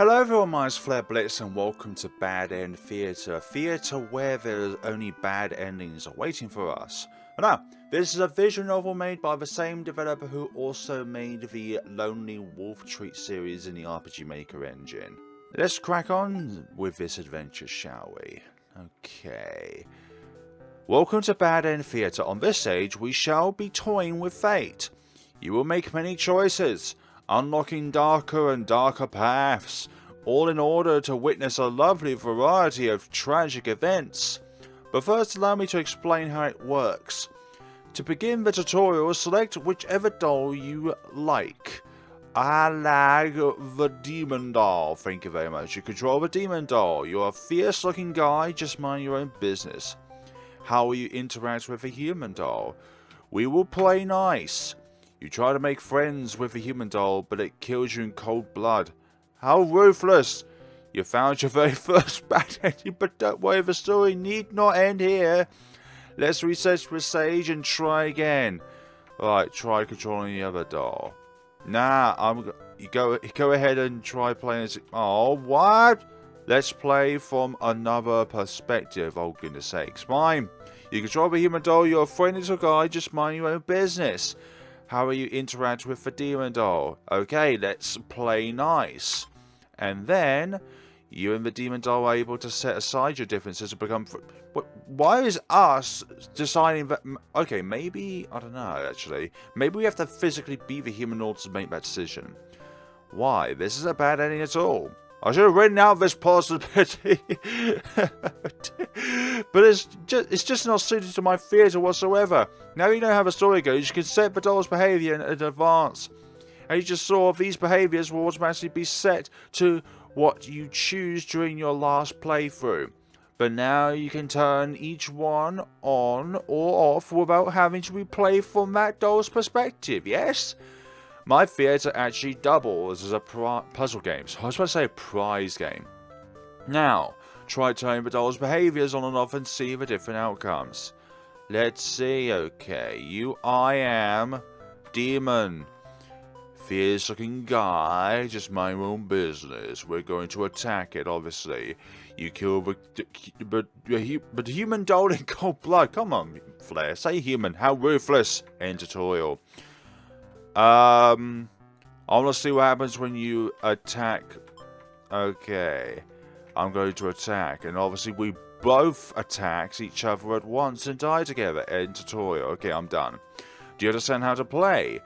Hello everyone, my name is FlareBlitzed and welcome to Bad End Theatre. Theatre where there's only bad endings are waiting for us. Now, this is a visual novel made by the same developer who also made the Lonely Wolf Treat series in the RPG Maker engine. Let's crack on with this adventure, shall we? Okay. Welcome to Bad End Theatre. On this stage, we shall be toying with fate. You will make many choices, unlocking darker and darker paths, all in order to witness a lovely variety of tragic events. But first, allow me to explain how it works. To begin the tutorial, select whichever doll you like. I like the demon doll, thank you very much. You control the demon doll. You're a fierce looking guy, just mind your own business. How will you interact with a human doll? We will play nice. You try to make friends with a human doll, but it kills you in cold blood. How ruthless! You found your very first bad ending, but don't worry, the story need not end here. Let's research the stage and try again. Right, try controlling the other doll. Nah, you go ahead and try playing this. Oh, what? Let's play from another perspective. Oh, goodness sakes. Fine. You control the human doll. You're a friendly little guy. Just mind your own business. How will you interact with the demon doll? Okay, let's play nice. And then, you and the demon doll are able to set aside your differences to become... Why is us deciding that... Okay, maybe... I don't know, actually. Maybe we have to physically be the human in order to make that decision. Why? This isn't a bad ending at all. I should have written out this possibility. But it's just not suited to my theatre whatsoever. Now you know how the story goes, you can set the doll's behaviour in advance. And you just saw these behaviours will automatically be set to what you choose during your last playthrough. But now you can turn each one on or off without having to replay from that doll's perspective, yes? My theatre actually doubles as a puzzle game. So I was about to say a prize game. Now, try turning the doll's behaviours on and off and see the different outcomes. Let's see, okay. I am demon. Fierce looking guy, just mind your own business. We're going to attack it, obviously. You kill the human doll in cold blood. Come on, Flare, say human. How ruthless. End tutorial. I want to see what happens when you attack. Okay. I'm going to attack. And obviously we both attack each other at once and die together. End tutorial. Okay, I'm done. Do you understand how to play?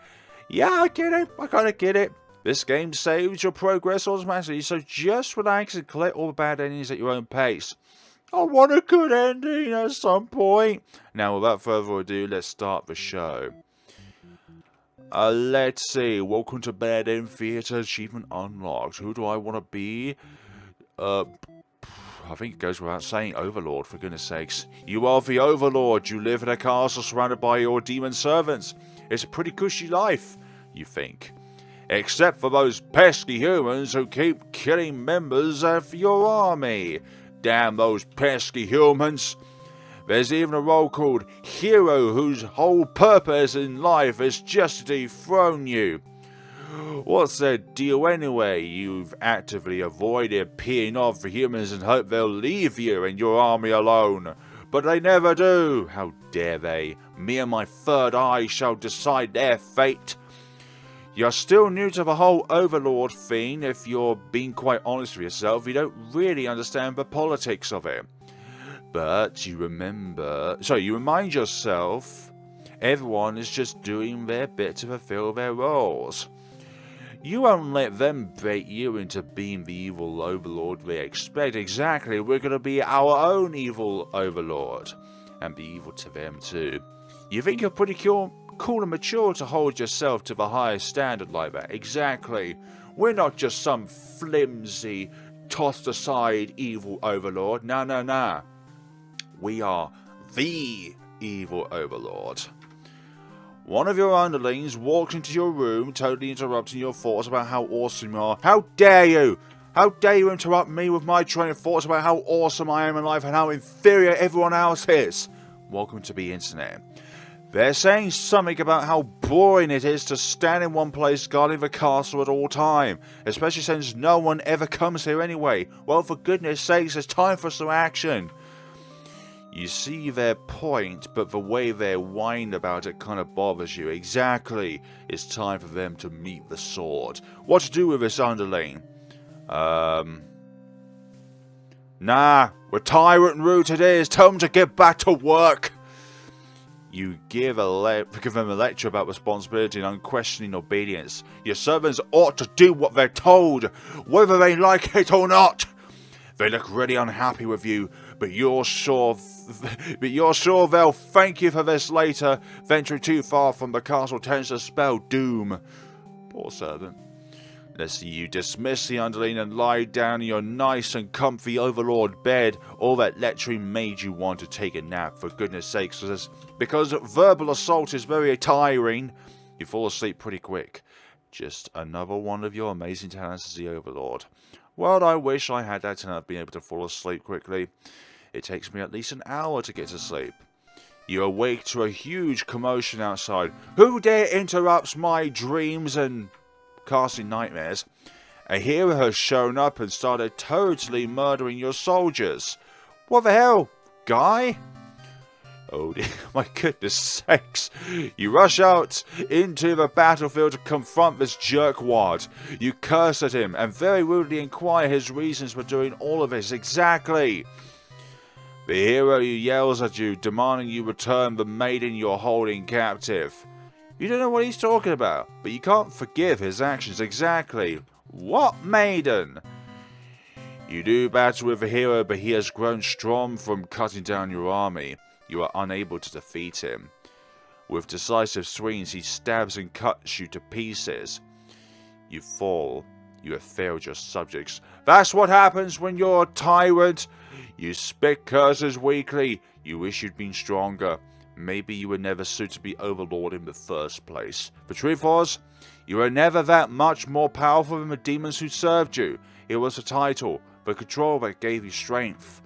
Yeah, I get it. I kind of get it. This game saves your progress automatically, so just relax and collect all the bad endings at your own pace. I want a good ending at some point. Now, without further ado, let's start the show. Let's see. Welcome to Bad End Theatre. Achievement unlocked. Who do I want to be? I think it goes without saying Overlord, for goodness sakes. You are the Overlord. You live in a castle surrounded by your demon servants. It's a pretty cushy life, you think. Except for those pesky humans who keep killing members of your army. Damn those pesky humans. There's even a role called Hero whose whole purpose in life is just to dethrone you. What's their deal anyway? You've actively avoided peeing off the humans and hope they'll leave you and your army alone. But they never do. How dare they? Me and my third eye shall decide their fate. You're still new to the whole Overlord thing. If you're being quite honest with yourself, you don't really understand the politics of it. But you remind yourself, everyone is just doing their bit to fulfill their roles. You won't let them bait you into being the evil overlord they expect. Exactly, we're going to be our own evil overlord. And be evil to them too. You think you're pretty cool and mature to hold yourself to the highest standard like that. Exactly. We're not just some flimsy, tossed aside evil overlord. No. We are the evil overlord. One of your underlings walks into your room, totally interrupting your thoughts about how awesome you are. How dare you? How dare you interrupt me with my train of thoughts about how awesome I am in life and how inferior everyone else is? Welcome to the internet. They're saying something about how boring it is to stand in one place guarding the castle at all time, especially since no one ever comes here anyway. Well, for goodness sakes, it's time for some action. You see their point, but the way they whine about it kind of bothers you. Exactly. It's time for them to meet the sword. What to do with this underling? Nah, we're tyrant root it is. Tell them to get back to work. You give them a lecture about responsibility and unquestioning obedience. Your servants ought to do what they're told, whether they like it or not. They look really unhappy with you, but you're sure they'll thank you for this later. Venturing too far from the castle tends to spell doom. Poor servant. Let's see you dismiss the underling and lie down in your nice and comfy overlord bed. All that lecturing made you want to take a nap, for goodness sakes. Because verbal assault is very tiring, you fall asleep pretty quick. Just another one of your amazing talents as the overlord. Well, I wish I had that talent of being able to fall asleep quickly. It takes me at least an hour to get to sleep. You awake to a huge commotion outside. Who dare interrupts my dreams and casting nightmares? A hero has shown up and started totally murdering your soldiers. What the hell, guy? Oh dear, my goodness sakes. You rush out into the battlefield to confront this jerkwad. You curse at him and very rudely inquire his reasons for doing all of this. Exactly. The hero yells at you, demanding you return the maiden you're holding captive. You don't know what he's talking about, but you can't forgive his actions. Exactly. What maiden? You do battle with the hero, but he has grown strong from cutting down your army. You are unable to defeat him. With decisive swings, he stabs and cuts you to pieces. You fall. You have failed your subjects. That's what happens when you're a tyrant. You spit curses weakly. You wish you'd been stronger. Maybe you were never suited to be overlord in the first place. The truth was, you were never that much more powerful than the demons who served you. It was the title, the control that gave you strength.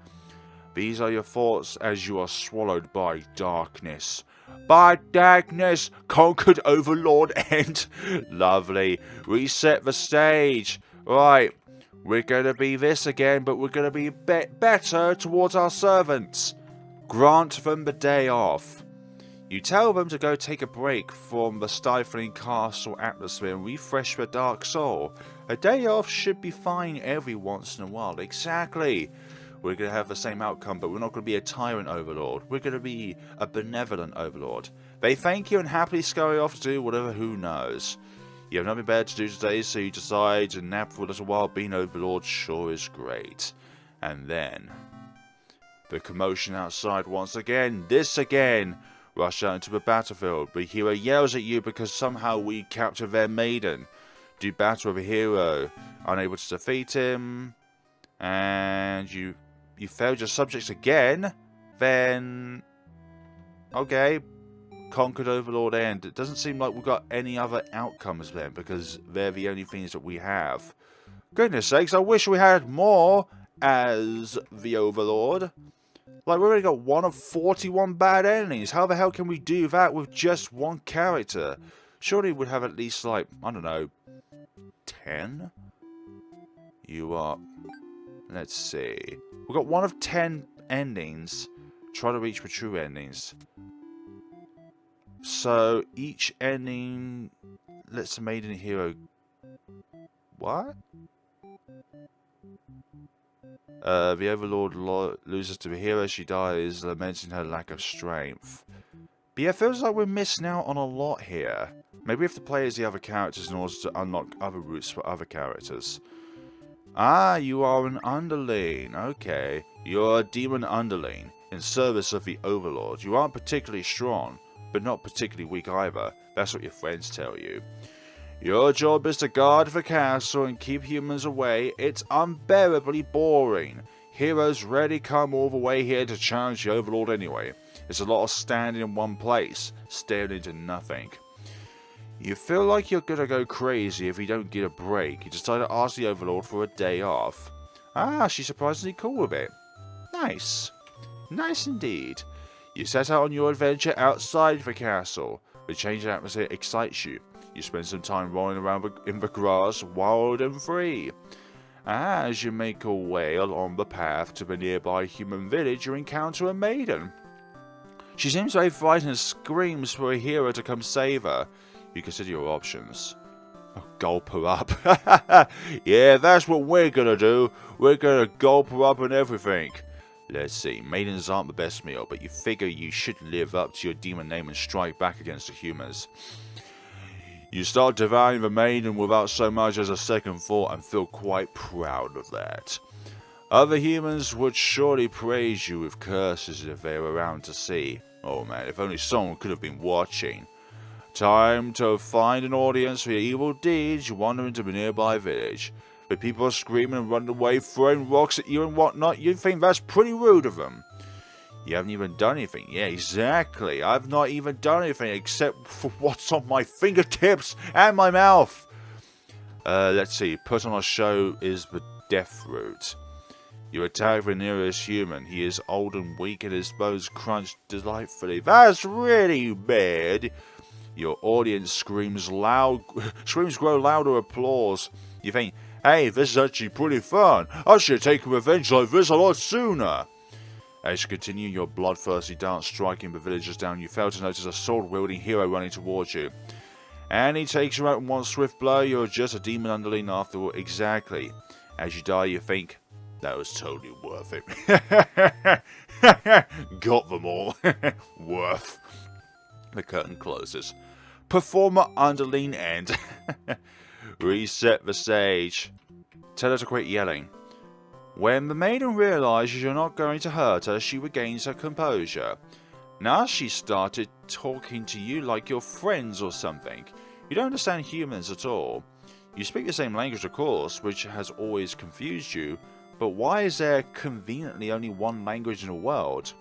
These are your thoughts as you are swallowed by darkness. By darkness, conquered overlord end. Lovely. Reset the stage. Right, we're going to be this again, but we're going to be a bit better towards our servants. Grant them the day off. You tell them to go take a break from the stifling castle atmosphere and refresh their dark soul. A day off should be fine every once in a while. Exactly. We're going to have the same outcome, but we're not going to be a tyrant overlord. We're going to be a benevolent overlord. They thank you and happily scurry off to do whatever, who knows. You have nothing better to do today, so you decide to nap for a little while. Being overlord sure is great. And then the commotion outside once again. This again. Rush out into the battlefield. The hero yells at you because somehow we capture their maiden. Do battle with a hero. Unable to defeat him. And you failed your subjects again. Then okay. Conquered overlord end. It doesn't seem like we've got any other outcomes then, because they're the only things that we have. Goodness sakes, I wish we had more as the overlord. Like, we've already got one of 41 bad enemies. How the hell can we do that with just one character? Surely we'd have at least, like, I don't know, 10? You are... Let's see. We've got one of 10 endings. Try to reach the true endings. So, each ending lets the maiden hero... What? The overlord loses to the hero. She dies, lamenting her lack of strength. But yeah, it feels like we're missing out on a lot here. Maybe we have to play as the other characters in order to unlock other routes for other characters. Ah, you are an underling. Okay. You're a demon underling in service of the overlord. You aren't particularly strong, but not particularly weak either. That's what your friends tell you. Your job is to guard the castle and keep humans away. It's unbearably boring. Heroes rarely come all the way here to challenge the overlord anyway. It's a lot of standing in one place, staring into nothing. You feel like you're gonna go crazy if you don't get a break. You decide to ask the overlord for a day off. Ah, she's surprisingly cool with it. Nice. Nice indeed. You set out on your adventure outside the castle. The change in atmosphere excites you. You spend some time rolling around in the grass, wild and free. As you make your way along the path to the nearby human village, you encounter a maiden. She seems very frightened and screams for a hero to come save her. You consider your options. Oh, gulp her up. Yeah, that's what we're gonna do. We're gonna gulp her up and everything. Let's see, maidens aren't the best meal, but you figure you should live up to your demon name and strike back against the humans. You start devouring the maiden without so much as a second thought and feel quite proud of that. Other humans would surely praise you with curses if they were around to see. Oh man, if only someone could have been watching. Time to find an audience for your evil deeds. You wander into the nearby village. The people are screaming and running away, throwing rocks at you and whatnot. You think that's pretty rude of them. You haven't even done anything. Yeah, exactly. I've not even done anything except for what's on my fingertips and my mouth. Let's see. Put on a show is the death route. You attack the nearest human. He is old and weak and his bones crunch delightfully. That's really bad. Your audience screams grow louder applause. You think, hey, this is actually pretty fun. I should have taken revenge like this a lot sooner. As you continue your bloodthirsty dance striking the villagers down, you fail to notice a sword-wielding hero running towards you. And he takes you out in one swift blow. You're just a demon underling after all. Exactly. As you die, you think, that was totally worth it. Got them all. Worth. The curtain closes. Performer underling end. Reset the stage. Tell her to quit yelling. When the maiden realizes you're not going to hurt her, she regains her composure. Now she started talking to you like you're friends or something. You don't understand humans at all. You speak the same language, of course, which has always confused you, but why is there conveniently only one language in the world?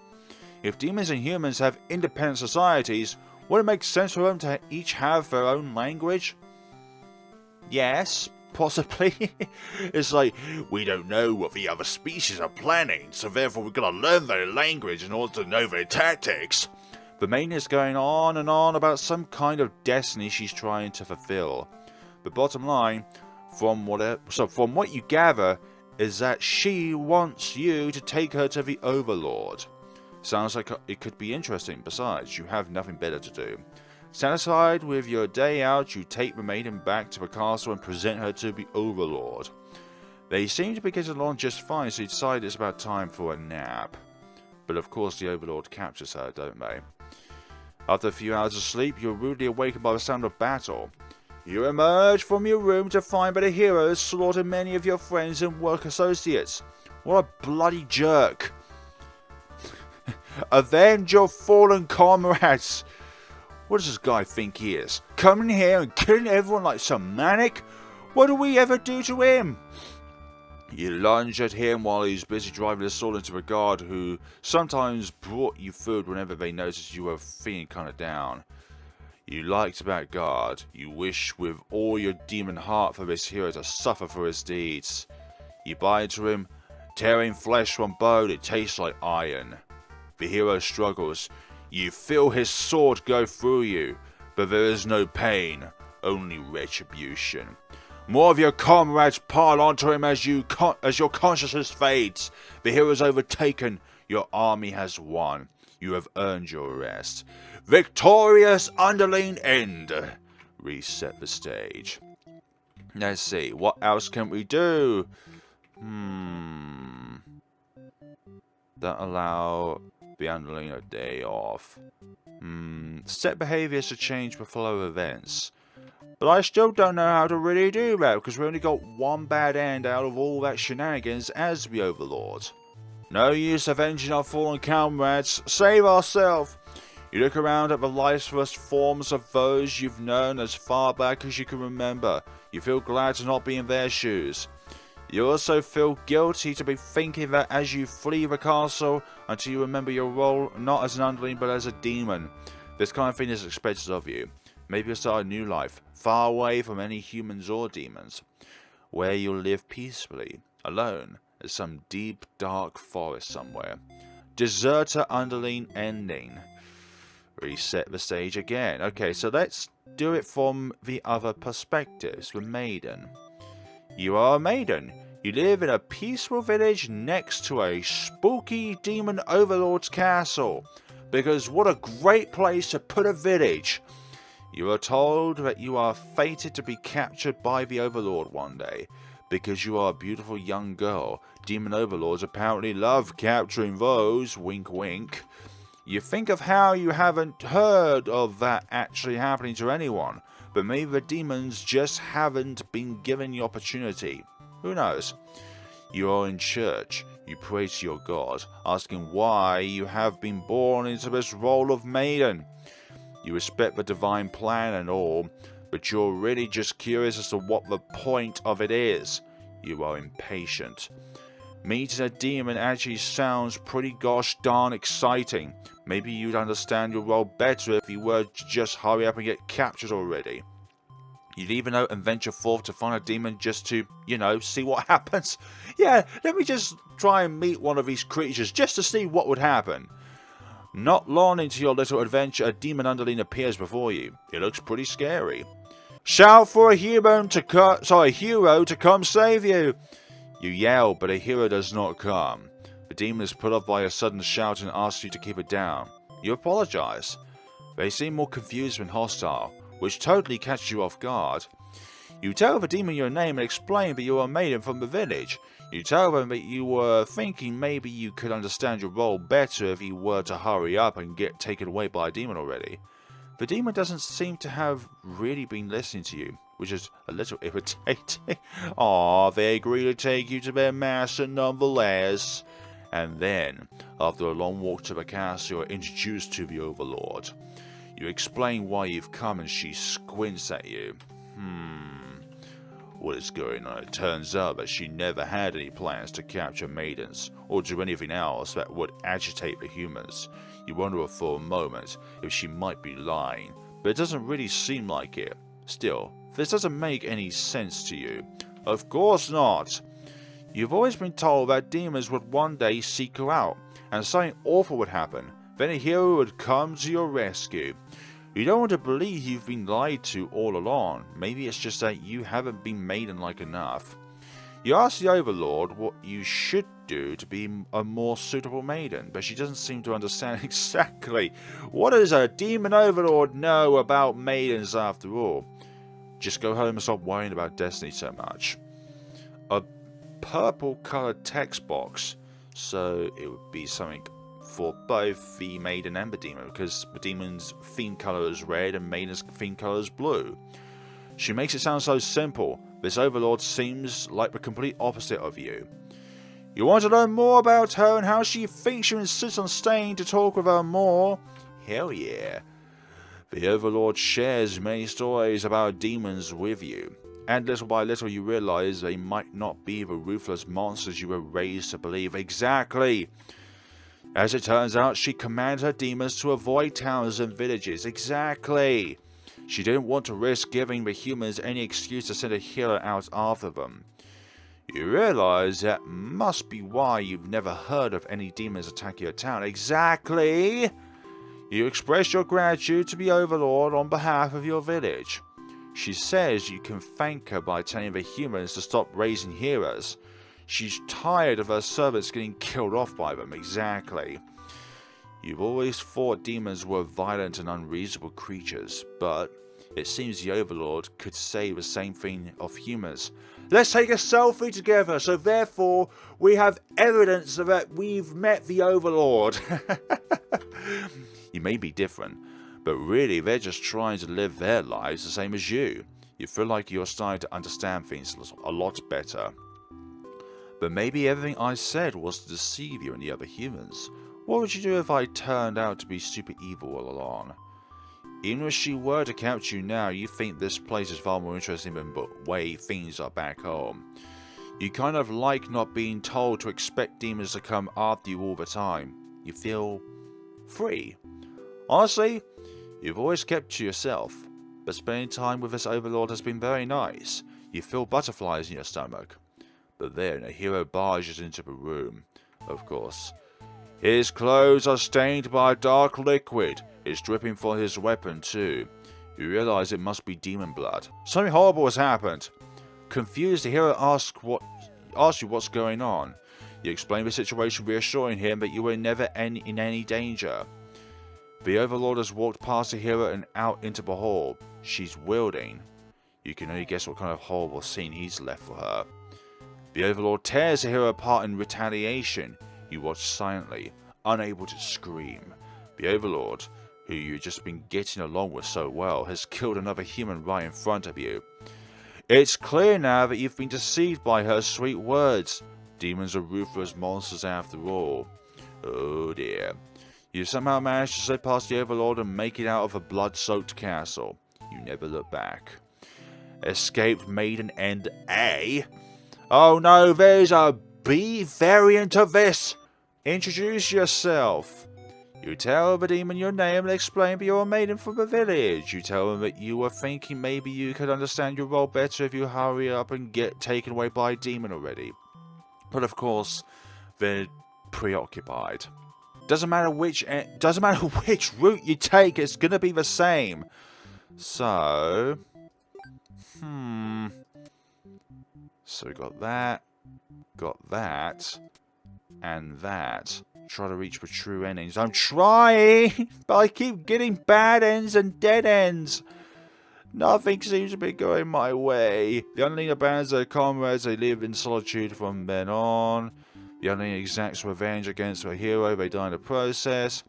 If demons and humans have independent societies, would it make sense for them to each have their own language? Yes, possibly. It's like, we don't know what the other species are planning, so therefore we're gonna learn their language in order to know their tactics. The maiden is going on and on about some kind of destiny she's trying to fulfill. The bottom line, from what you gather, is that she wants you to take her to the overlord. Sounds like it could be interesting. Besides, you have nothing better to do. Satisfied with your day out, you take the maiden back to the castle and present her to the overlord. They seem to be getting along just fine, so you decide it's about time for a nap. But of course the overlord captures her, don't they? After a few hours of sleep, you're rudely awakened by the sound of battle. You emerge from your room to find that the hero has slaughtered many of your friends and work associates. What a bloody jerk. Avenge your fallen comrades. What does this guy think he is? Coming here and killing everyone like some maniac? What do we ever do to him? You lunge at him while he's busy driving a sword into a guard who sometimes brought you food whenever they noticed you were feeling kind of down. You liked that guard. You wish with all your demon heart for this hero to suffer for his deeds. You bite into him, tearing flesh from bone. It tastes like iron. The hero struggles. You feel his sword go through you, but there is no pain, only retribution. More of your comrades pile onto him as your consciousness fades. The hero is overtaken. Your army has won. You have earned your rest. Victorious underling end. Reset the stage. Let's see, what else can we do? Don't allow the underling a day off. Set behaviors to change with flow of events. But I still don't know how to really do that, because we only got one bad end out of all that shenanigans as the overlord. No use avenging our fallen comrades. Save ourselves. You look around at the lifeless forms of those you've known as far back as you can remember. You feel glad to not be in their shoes. You also feel guilty to be thinking that as you flee the castle until you remember your role not as an underling but as a demon. This kind of thing is expected of you. Maybe you'll start a new life, far away from any humans or demons, where you'll live peacefully, alone, in some deep, dark forest somewhere. deserter underling ending. Reset the stage again. Okay, so let's do it from the other perspectives. The maiden. You are a maiden. You live in a peaceful village next to a spooky demon overlord's castle. Because what a great place to put a village. You are told that you are fated to be captured by the overlord one day. Because you are a beautiful young girl. Demon overlords apparently love capturing those. Wink wink. You think of how you haven't heard of that actually happening to anyone, but maybe the demons just haven't been given the opportunity. Who knows? You are in church. You pray to your God, asking why you have been born into this role of maiden. You respect the divine plan and all, but you're really just curious as to what the point of it is. You are impatient. Meeting a demon actually sounds pretty gosh darn exciting. Maybe you'd understand your role better if you were to just hurry up and get captured already. You'd even out and venture forth to find a demon just to, see what happens. Yeah, let me just try and meet one of these creatures just to see what would happen. Not long into your little adventure, a demon underling appears before you. It looks pretty scary. Shout for a hero to come save you. You yell, but a hero does not come. The demon is put off by a sudden shout and asks you to keep it down. You apologize. They seem more confused than hostile, which totally catches you off guard. You tell the demon your name and explain that you are a maiden from the village. You tell them that you were thinking maybe you could understand your role better if you were to hurry up and get taken away by a demon already. The demon doesn't seem to have really been listening to you, which is a little irritating. Aw, they agree to take you to their master nonetheless. And then, after a long walk to the castle, you are introduced to the overlord. You explain why you've come and she squints at you. What is going on? It turns out that she never had any plans to capture maidens, or do anything else that would agitate the humans. You wonder for a moment if she might be lying, but it doesn't really seem like it. Still, this doesn't make any sense to you. Of course not! You've always been told that demons would one day seek her out, and something awful would happen. Then a hero would come to your rescue. You don't want to believe you've been lied to all along. Maybe it's just that you haven't been maiden-like enough. You ask the overlord what you should do to be a more suitable maiden, but she doesn't seem to understand exactly. What does a demon overlord know about maidens after all? Just go home and stop worrying about destiny so much. A purple-coloured text box, so it would be something for both the maiden and the demon, because the demon's theme colour is red and maiden's theme colour is blue. She makes it sound so simple. This overlord seems like the complete opposite of you. You want to learn more about her and how she thinks you insist on staying to talk with her more? Hell yeah. The overlord shares many stories about demons with you, and little by little you realise they might not be the ruthless monsters you were raised to believe. Exactly! As it turns out, she commanded her demons to avoid towns and villages. Exactly! She didn't want to risk giving the humans any excuse to send a healer out after them. You realise that must be why you've never heard of any demons attacking your town. Exactly! You express your gratitude to the overlord on behalf of your village. She says you can thank her by telling the humans to stop raising heroes. She's tired of her servants getting killed off by them. Exactly. You've always thought demons were violent and unreasonable creatures, but it seems the overlord could say the same thing of humans. Let's take a selfie together, so therefore we have evidence that we've met the overlord. You may be different, but really they're just trying to live their lives the same as you. You feel like you're starting to understand things a lot better. But maybe everything I said was to deceive you and the other humans. What would you do if I turned out to be super evil all along? Even if she were to capture you now, you think this place is far more interesting than the way things are back home. You kind of like not being told to expect demons to come after you all the time. You feel free. Honestly, you've always kept to yourself, but spending time with this overlord has been very nice. You feel butterflies in your stomach. But then a hero barges into the room. Of course, His clothes are stained by a dark liquid. It's dripping from his weapon too. You realize it must be demon blood. Something horrible has happened. Confused, the hero asks you what's going on. You explain the situation, reassuring him that you were never in any danger. The overlord has walked past the hero and out into the hall. She's wielding. You can only guess what kind of horrible scene he's left for her. The overlord tears the hero apart in retaliation. You watch silently, unable to scream. The overlord, who you've just been getting along with so well, has killed another human right in front of you. It's clear now that you've been deceived by her sweet words. Demons are ruthless monsters after all. Oh dear. You somehow managed to slip past the overlord and make it out of a blood-soaked castle. You never look back. Escaped maiden and A? Oh no, there's a B variant of this. Introduce yourself. You tell the demon your name and explain that you're a maiden from the village. You tell him that you were thinking maybe you could understand your role better if you hurry up and get taken away by a demon already. But of course, they're preoccupied. Doesn't matter which route you take, it's gonna be the same. So, So we got that, and that. Try to reach the true endings. I'm trying, but I keep getting bad ends and dead ends. Nothing seems to be going my way. The underling abandons their comrades. They live in solitude from then on. The underling exacts revenge against the hero. They die in the process.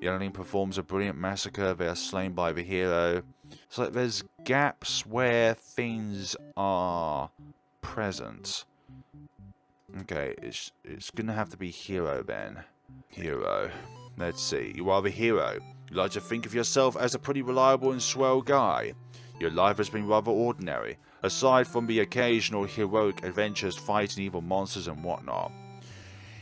The underling performs a brilliant massacre. They are slain by the hero. It's like there's gaps where things are present. Okay, it's gonna have to be hero then. Hero. Let's see. You are the hero. You like to think of yourself as a pretty reliable and swell guy. Your life has been rather ordinary, aside from the occasional heroic adventures fighting evil monsters and whatnot.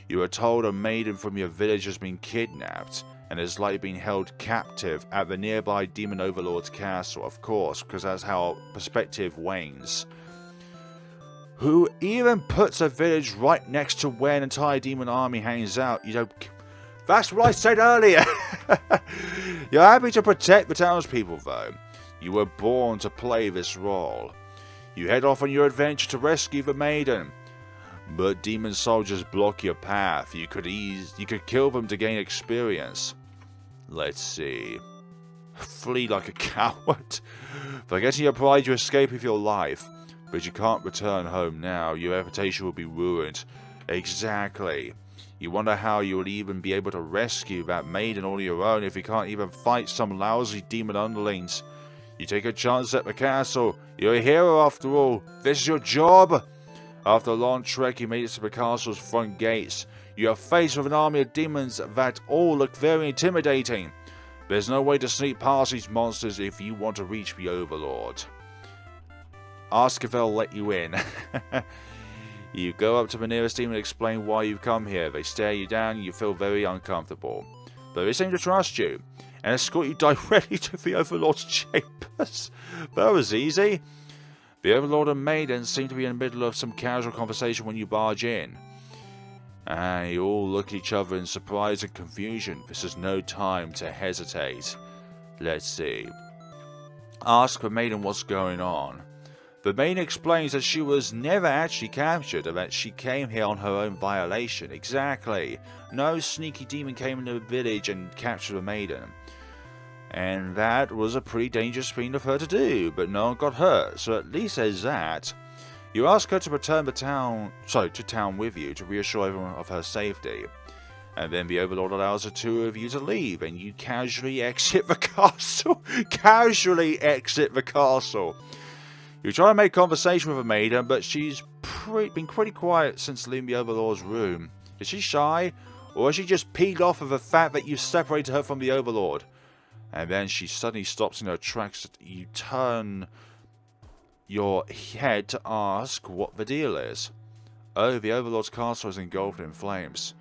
You are told a maiden from your village has been kidnapped, and has likely been held captive at the nearby demon overlord's castle, of course, because that's how perspective wanes. Who even puts a village right next to where an entire demon army hangs out. You don't... That's what I said earlier! You're happy to protect the townspeople, though. You were born to play this role. You head off on your adventure to rescue the maiden. But demon soldiers block your path. You could kill them to gain experience. Let's see. Flee like a coward. Forgetting your pride, you escape with your life. But you can't return home now. Your reputation will be ruined. Exactly. You wonder how you will even be able to rescue that maiden all on your own if you can't even fight some lousy demon underlings. You take a chance at the castle. You're a hero after all. This is your job. After a long trek, you made it to the castle's front gates. You are faced with an army of demons that all look very intimidating. There's no way to sneak past these monsters if you want to reach the overlord. Ask if they'll let you in. You go up to the nearest demon and explain why you've come here. They stare you down and you feel very uncomfortable. But they seem to trust you and escort you directly to the overlord's chambers. That was easy. The overlord and maiden seem to be in the middle of some casual conversation when you barge in. And you all look at each other in surprise and confusion. This is no time to hesitate. Let's see. Ask the maiden what's going on. The maiden explains that she was never actually captured and that she came here on her own violation. Exactly. No sneaky demon came into the village and captured the maiden. And that was a pretty dangerous thing of her to do, but no one got hurt, so at least there's that. You ask her to return to town with you to reassure everyone of her safety. And then the overlord allows the two of you to leave, and you casually exit the castle. Casually exit the castle. You try to make conversation with the maiden, but she's been pretty quiet since leaving the overlord's room. Is she shy? Or is she just peed off of the fact that you separated her from the overlord? And then she suddenly stops in her tracks. You turn your head to ask what the deal is. Oh, the overlord's castle is engulfed in flames.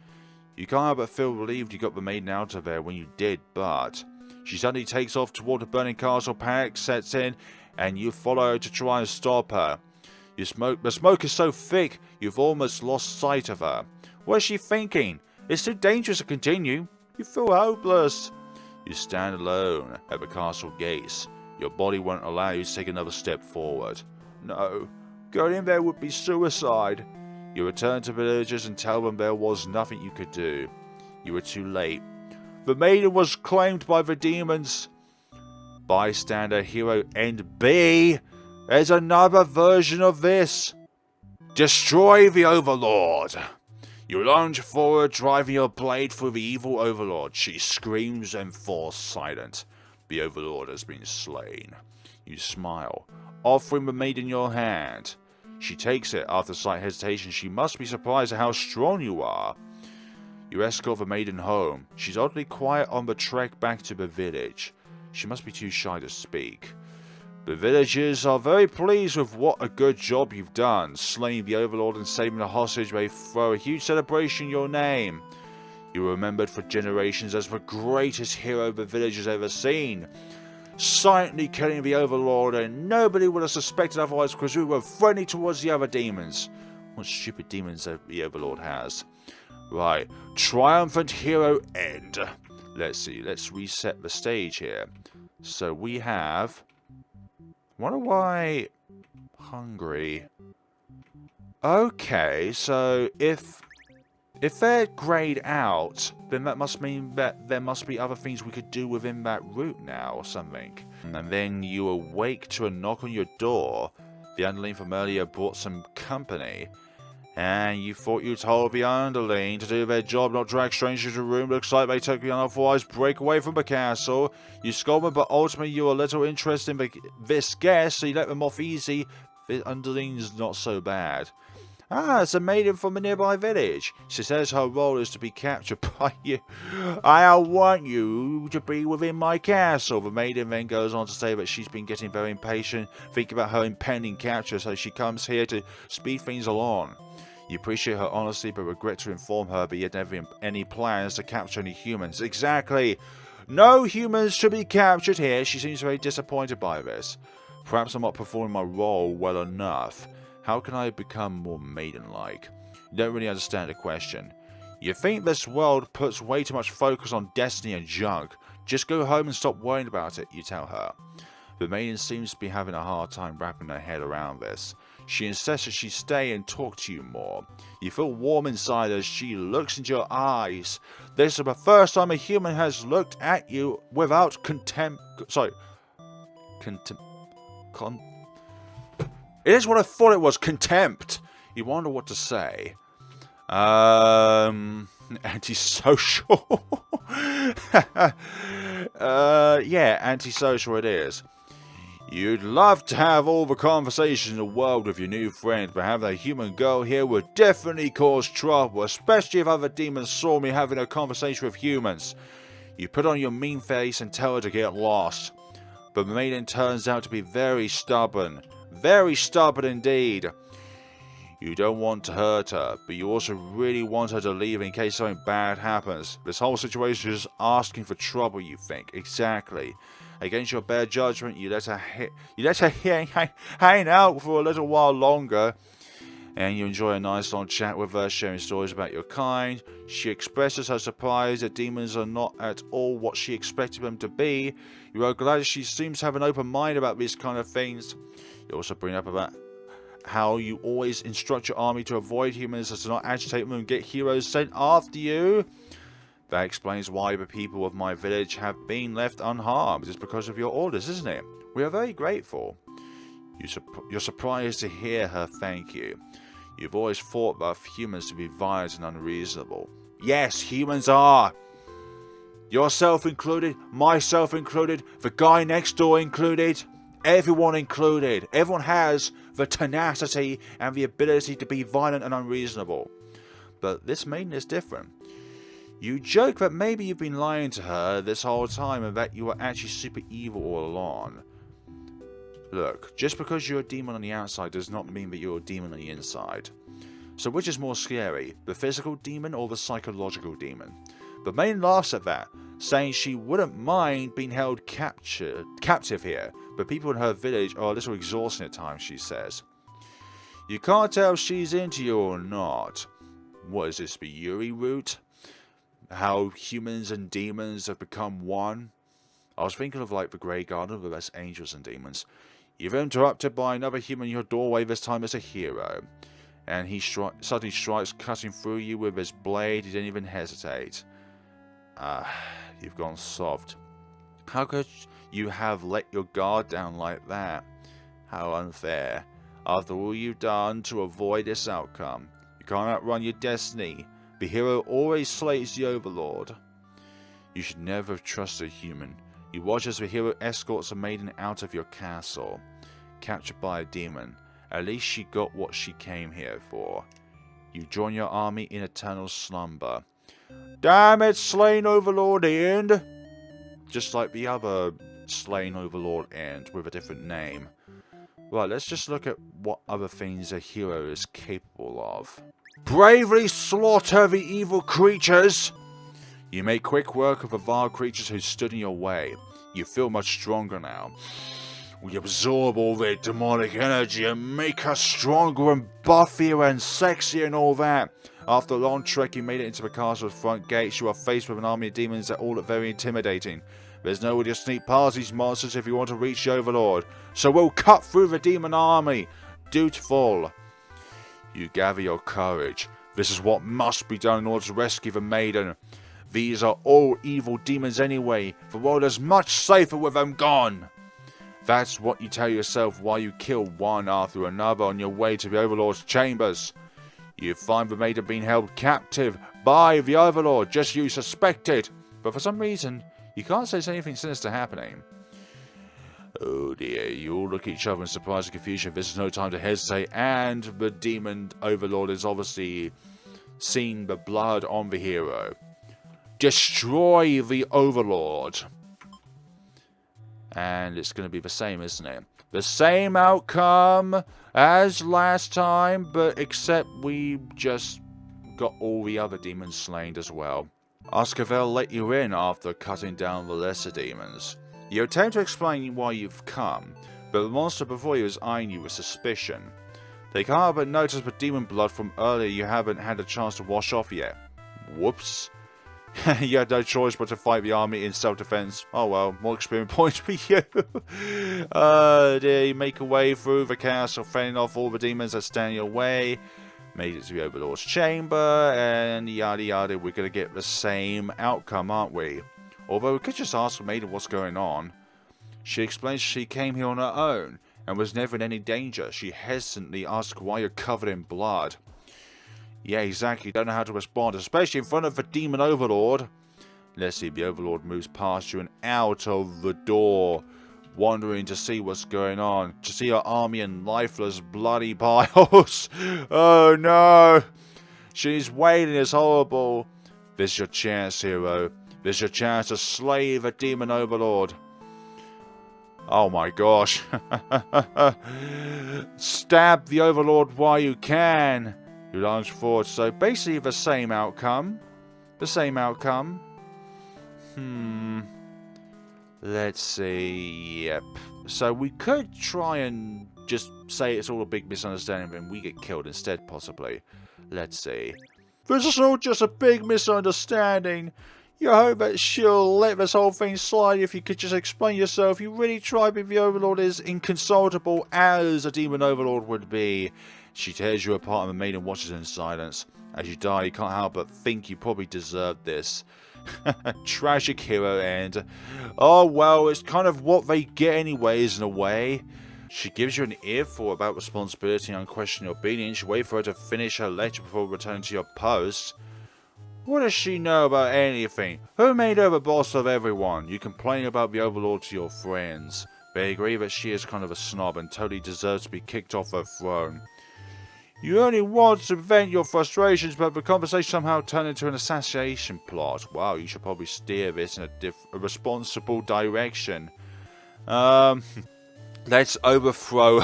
You can't help but feel relieved you got the maiden out of there when you did, but she suddenly takes off toward the burning castle. Panic sets in, and you follow her to try and stop her. The smoke is so thick, you've almost lost sight of her. What is she thinking? It's too dangerous to continue. You feel hopeless. You stand alone at the castle gates. Your body won't allow you to take another step forward. No, going in there would be suicide. You return to villagers and tell them there was nothing you could do. You were too late. The maiden was claimed by the demons. Bystander hero end B. There's another version of this. Destroy the overlord. You lunge forward, driving your blade through the evil overlord. She screams and falls silent. The overlord has been slain. You smile, offering the maiden your hand. She takes it after slight hesitation. She must be surprised at how strong you are. You escort the maiden home. She's oddly quiet on the trek back to the village. She must be too shy to speak. The villagers are very pleased with what a good job you've done. Slaying the overlord and saving the hostage, they throw a huge celebration in your name. You're remembered for generations as the greatest hero the village has ever seen. Silently killing the overlord, and nobody would have suspected otherwise because we were friendly towards the other demons. What stupid demons the overlord has. Right, triumphant hero end. Let's see, let's reset the stage here. So we have... Wonder why... Hungry. Okay, so if they're grayed out, then that must mean that there must be other things we could do within that route now or something. And then you awake to a knock on your door. The underling from earlier brought some company. And you thought you told the underling to do their job, not drag strangers to the room. Looks like they took the unauthorized break away from the castle. You scold them, but ultimately you were a little interested in this guest, so you let them off easy. The underling's not so bad. Ah, it's a maiden from a nearby village. She says her role is to be captured by you. I want you to be within my castle. The maiden then goes on to say that she's been getting very impatient, thinking about her impending capture, so she comes here to speed things along. You appreciate her honesty, but regret to inform her that you had never any plans to capture any humans. Exactly. No humans to be captured here. She seems very disappointed by this. Perhaps I'm not performing my role well enough. How can I become more maiden-like? You don't really understand the question. You think this world puts way too much focus on destiny and junk. Just go home and stop worrying about it, you tell her. The maiden seems to be having a hard time wrapping her head around this. She insists that she stay and talk to you more. You feel warm inside as she looks into your eyes. This is the first time a human has looked at you without contempt. Sorry. It is what I thought it was. Contempt. You wonder what to say. Antisocial. Yeah, antisocial it is. You'd love to have all the conversations in the world with your new friend, but having a human girl here would definitely cause trouble, especially if other demons saw me having a conversation with humans. You put on your mean face and tell her to get lost. But the maiden turns out to be very stubborn. Very stubborn indeed. You don't want to hurt her, but you also really want her to leave in case something bad happens. This whole situation is asking for trouble, you think. Exactly. Against your better judgment, you let her hang out for a little while longer, and you enjoy a nice long chat with her, sharing stories about your kind. She expresses her surprise that demons are not at all what she expected them to be. You are glad she seems to have an open mind about these kind of things. You also bring up about how you always instruct your army to avoid humans and to not agitate them and get heroes sent after you. That explains why the people of my village have been left unharmed. It's because of your orders, isn't it? We are very grateful. You're surprised to hear her thank you. You've always thought about humans to be violent and unreasonable. Yes, humans are. Yourself included, myself included, the guy next door included, everyone included. Everyone has the tenacity and the ability to be violent and unreasonable. But this maiden is different. You joke that maybe you've been lying to her this whole time and that you were actually super evil all along. Look, just because you're a demon on the outside does not mean that you're a demon on the inside. So which is more scary, the physical demon or the psychological demon? The maiden laughs at that, saying she wouldn't mind being held captive here, but people in her village are a little exhausting at times, she says. You can't tell if she's into you or not. What is this, the Yuri route? how humans and demons have become one. I was thinking of like the Grey Garden with less angels and demons. You're interrupted by another human in your doorway, this time as a hero. And he suddenly strikes, cutting through you with his blade. He didn't even hesitate. You've gone soft. How could you have let your guard down like that? How unfair. After all you've done to avoid this outcome. You can't outrun your destiny. The hero always slays the overlord. You should never have trusted a human. You watch as the hero escorts a maiden out of your castle. Captured by a demon. At least she got what she came here for. You join your army in eternal slumber. Damn it, slain overlord end! Just like the other slain overlord end with a different name. Right, let's just look at what other things a hero is capable of. Bravely slaughter the evil creatures! You make quick work of the vile creatures who stood in your way. You feel much stronger now. We absorb all their demonic energy and make us stronger and buffier and sexier and all that. After a long trek, you made it into the castle's front gates. You are faced with an army of demons that all look very intimidating. There's no way to sneak past these monsters if you want to reach the overlord. So we'll cut through the demon army. Dutiful. You gather your courage. This is what must be done in order to rescue the maiden. These are all evil demons anyway. The world is much safer with them gone. That's what you tell yourself while you kill one after another on your way to the overlord's chambers. You find the maiden being held captive by the overlord, just you suspected. But for some reason, you can't say there's anything sinister happening. Oh dear, you all look at each other in surprise and confusion. This is no time to hesitate, and the demon overlord has obviously seen the blood on the hero. Destroy the overlord. And it's going to be the same, isn't it? The same outcome as last time, but except we just got all the other demons slain as well. Ascavel let you in after cutting down the lesser demons. You attempt to explain why you've come, but the monster before you is eyeing you with suspicion. They can't help but notice the demon blood from earlier you haven't had a chance to wash off yet. Whoops. You had no choice but to fight the army in self-defense. Oh well, more experience points for you. Dear, you make a way through the castle, fending off all the demons that stand in your way. Made it to the overlord's chamber, and yada yada. We're gonna get the same outcome, aren't we? Although we could just ask the maiden what's going on. She explains she came here on her own and was never in any danger. She hesitantly asks why you're covered in blood. Yeah, exactly. Don't know how to respond, especially in front of the demon overlord. Let's see, the overlord moves past you and out of the door, wandering to see what's going on. To see her army in lifeless, bloody piles. Oh no! She's wailing. It's horrible. This is your chance, hero. This is your chance to slay the demon overlord. Oh my gosh. Stab the overlord while you can. You lunge forward, so basically the same outcome. The same outcome. Let's see. Yep. So we could try and just say it's all a big misunderstanding and we get killed instead, possibly. Let's see. This is all just a big misunderstanding. You hope that she'll let this whole thing slide if you could just explain yourself. You really tried, but the overlord is inconsolable as a demon overlord would be. She tears you apart and the maiden watches in silence. As you die, you can't help but think you probably deserved this. Tragic hero end. Oh well, it's kind of what they get anyways in a way. She gives you an earful about responsibility and unquestioned obedience. You wait for her to finish her lecture before returning to your post. What does she know about anything? Who made her the boss of everyone? You complain about the overlord to your friends. They agree that she is kind of a snob and totally deserves to be kicked off her throne. You only want to vent your frustrations, but the conversation somehow turned into an assassination plot. Wow, you should probably steer this in a responsible direction. Let's overthrow.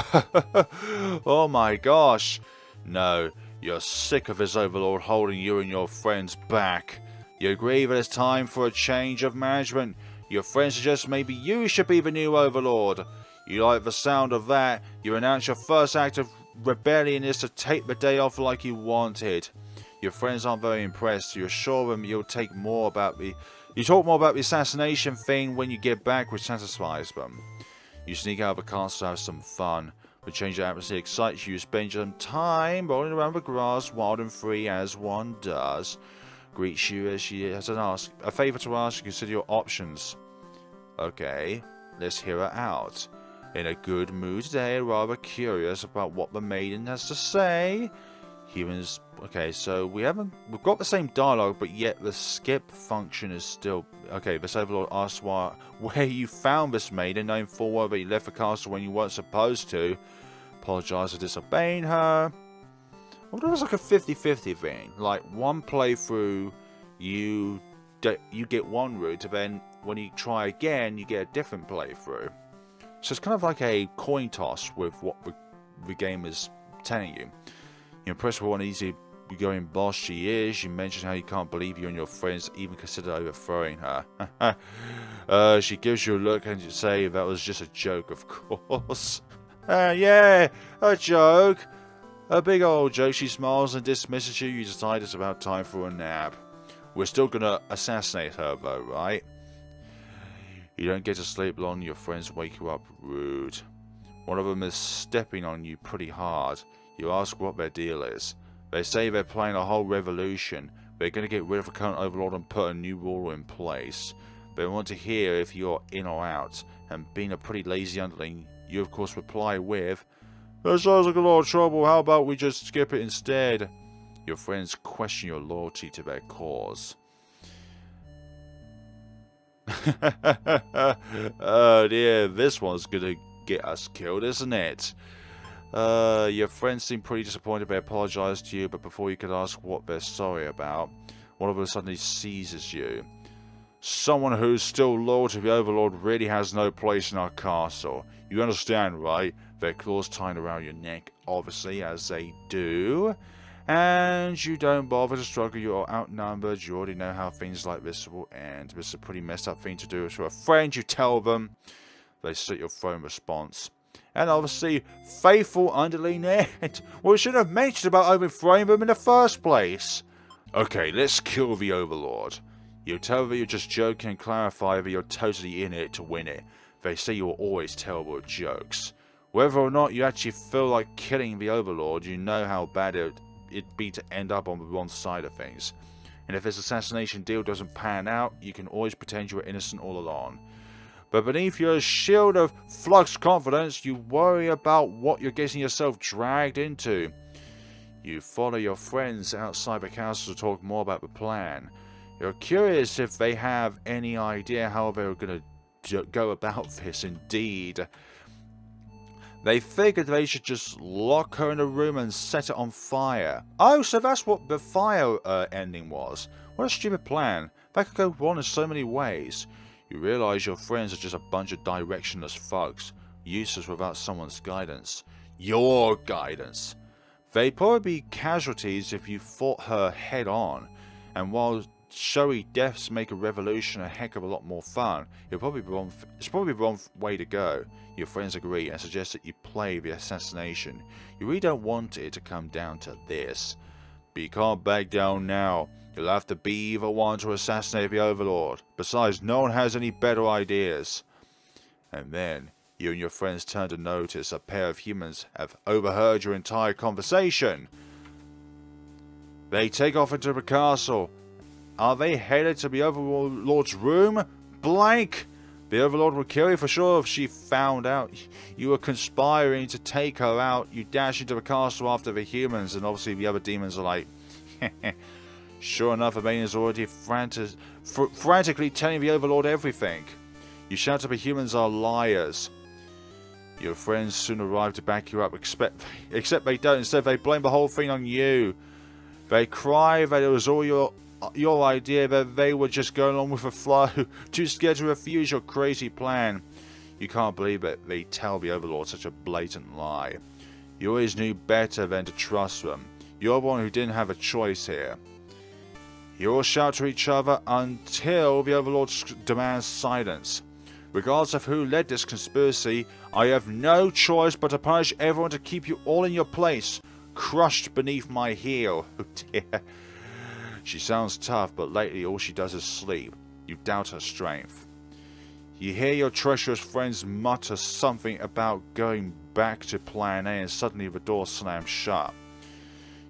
Oh my gosh. No, you're sick of this overlord holding you and your friends back. You agree that it's time for a change of management. Your friends suggest maybe you should be the new overlord. You like the sound of that. You announce your first act of rebellion is to take the day off like you wanted. Your friends aren't very impressed. You assure them you'll take more about the... You talk more about the assassination thing when you get back, which satisfies them. You sneak out of the castle to have some fun. The change of atmosphere excites you. You spend some time rolling around the grass, wild and free as one does. Greets you as she has a favour to ask. Consider your options. Okay, let's hear her out. In a good mood today, rather curious about what the maiden has to say. Humans. Okay, so we've got the same dialogue, but yet the skip function is still... Okay, this overlord asks where you found this maiden, knowing full well that you left the castle when you weren't supposed to. Apologise for disobeying her. I wonder if it's like a 50-50 thing. Like, one playthrough, you get one route, and then when you try again, you get a different playthrough. So it's kind of like a coin toss with what the game is telling you. You're impressed with what an easy-going boss she is. You mention how you can't believe you and your friends even considered overthrowing her. She gives you a look and you say that was just a joke, of course. Yeah, a joke. A big old joke. She smiles and dismisses you. You decide it's about time for a nap. We're still gonna assassinate her though, right? You don't get to sleep long. Your friends wake you up rude. One of them is stepping on you pretty hard. You ask what their deal is. They say they're planning a whole revolution. They're going to get rid of the current overlord and put a new ruler in place. They want to hear if you're in or out. And being a pretty lazy underling, you of course reply with, "That sounds like a lot of trouble. How about we just skip it instead?" Your friends question your loyalty to their cause. Oh dear, this one's going to get us killed, isn't it? Your friends seem pretty disappointed. They apologize to you, but before you could ask what they're sorry about, one of them suddenly seizes you. Someone who's still loyal to the overlord really has no place in our castle. You understand, right? Their claws tied around your neck, obviously, as they do. And you don't bother to struggle. You're outnumbered. You already know how things like this will end. This is a pretty messed up thing to do to a friend. You tell them. They slit your throat in response. And obviously, faithful underling Ed. Well, we should have mentioned about overthrowing them in the first place. Okay, let's kill the overlord. You tell them that you're just joking and clarify that you're totally in it to win it. They say you're always terrible at jokes. Whether or not you actually feel like killing the overlord, you know how bad it'd be to end up on the wrong side of things. And if this assassination deal doesn't pan out, you can always pretend you were innocent all along. But beneath your shield of flux confidence, you worry about what you're getting yourself dragged into. You follow your friends outside the castle to talk more about the plan. You're curious if they have any idea how they're going to go about this indeed. They figured they should just lock her in a room and set it on fire. Oh, so that's what the fire ending was. What a stupid plan. That could go wrong in so many ways. You realise your friends are just a bunch of directionless thugs, useless without someone's guidance. Your guidance. They'd probably be casualties if you fought her head on, and while showy deaths make a revolution a heck of a lot more fun, it's probably the wrong way to go. Your friends agree and suggest that you play the assassination. You really don't want it to come down to this. But you can't back down now. You'll have to be the one to assassinate the overlord. Besides, no one has any better ideas. And then, you and your friends turn to notice a pair of humans have overheard your entire conversation. They take off into the castle. Are they headed to the overlord's room? Blank! The overlord would kill you for sure if she found out you were conspiring to take her out. You dash into the castle after the humans, and obviously the other demons are like, sure enough, the maiden is already frantically telling the overlord everything. You shout that the humans are liars. Your friends soon arrive to back you up, except they don't. Instead, they blame the whole thing on you. They cry that it was all your idea, that they were just going on with the flow, too scared to refuse your crazy plan. You can't believe it. They tell the overlord such a blatant lie. You always knew better than to trust them. You're the one who didn't have a choice here. You all shout to each other until the overlord demands silence. Regardless of who led this conspiracy, I have no choice but to punish everyone to keep you all in your place, crushed beneath my heel. Oh dear. She sounds tough, but lately all she does is sleep. You doubt her strength. You hear your treacherous friends mutter something about going back to Plan A, and suddenly the door slams shut.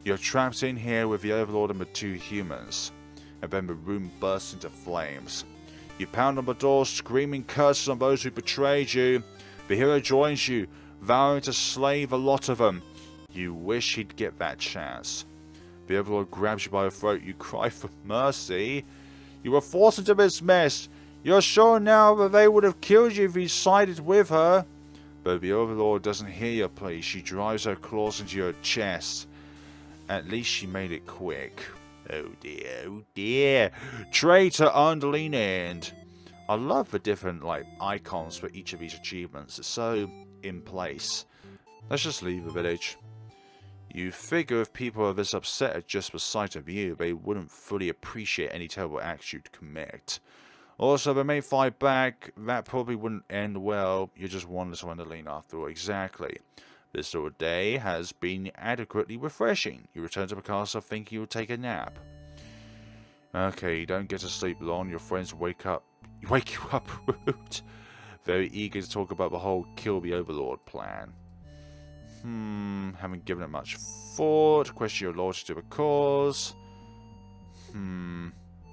You're trapped in here with the Overlord and the 2 humans, and then the room bursts into flames. You pound on the door, screaming curses on those who betrayed you. The hero joins you, vowing to slay the lot of them. You wish he'd get that chance. The Overlord grabs you by the throat. You cry for mercy. You were forced into this mess. You're sure now that they would have killed you if you sided with her. But the Overlord doesn't hear your plea. She drives her claws into your chest. At least she made it quick. Oh dear, oh dear. Traitor, underling, end. I love the different icons for each of these achievements. It's so in place. Let's just leave the village. You figure if people are this upset at just the sight of you, they wouldn't fully appreciate any terrible acts you'd commit. Also, they may fight back. That probably wouldn't end well. You're just one little underling after all. Exactly. This sort of day has been adequately refreshing. You return to the castle thinking you'll take a nap. Okay, you don't get to sleep long. Your friends wake you up rude. Very eager to talk about the whole kill the Overlord plan. Haven't given it much thought. Question your loyalty to the cause.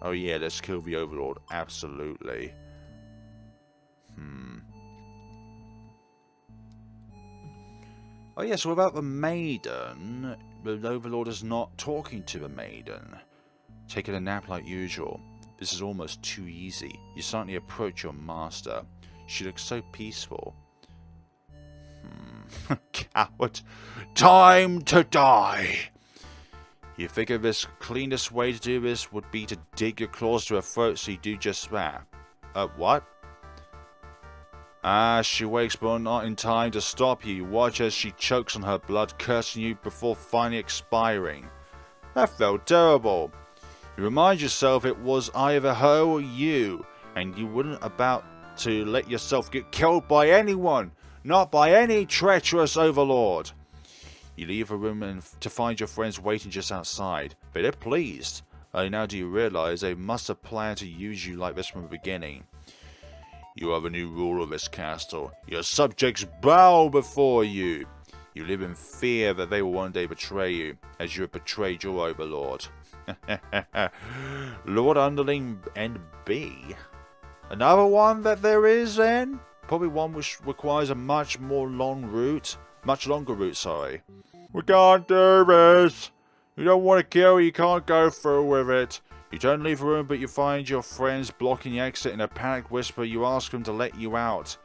Oh yeah, let's kill the Overlord. Absolutely. Oh yeah, so about the maiden, the Overlord is not talking to the maiden. Taking a nap like usual. This is almost too easy. You suddenly approach your master. She looks so peaceful. Coward. Time to die. You figure this cleanest way to do this would be to dig your claws to her throat, so you do just that. What? She wakes but not in time to stop you. You watch as she chokes on her blood, cursing you before finally expiring. That felt terrible. You remind yourself it was either her or you, and you weren't about to let yourself get killed by anyone, not by any treacherous Overlord. You leave the room to find your friends waiting just outside. But they're pleased. Only now do you realize they must have planned to use you like this from the beginning. You are the new ruler of this castle. Your subjects bow before you. You live in fear that they will one day betray you, as you have betrayed your Overlord. Lord Underling and B. Another one that there is then? Probably one which requires a much longer route, sorry. We can't do this. You don't want to kill, you can't go through with it. You don't leave the room, but you find your friends blocking the exit. In a panicked whisper, you ask them to let you out.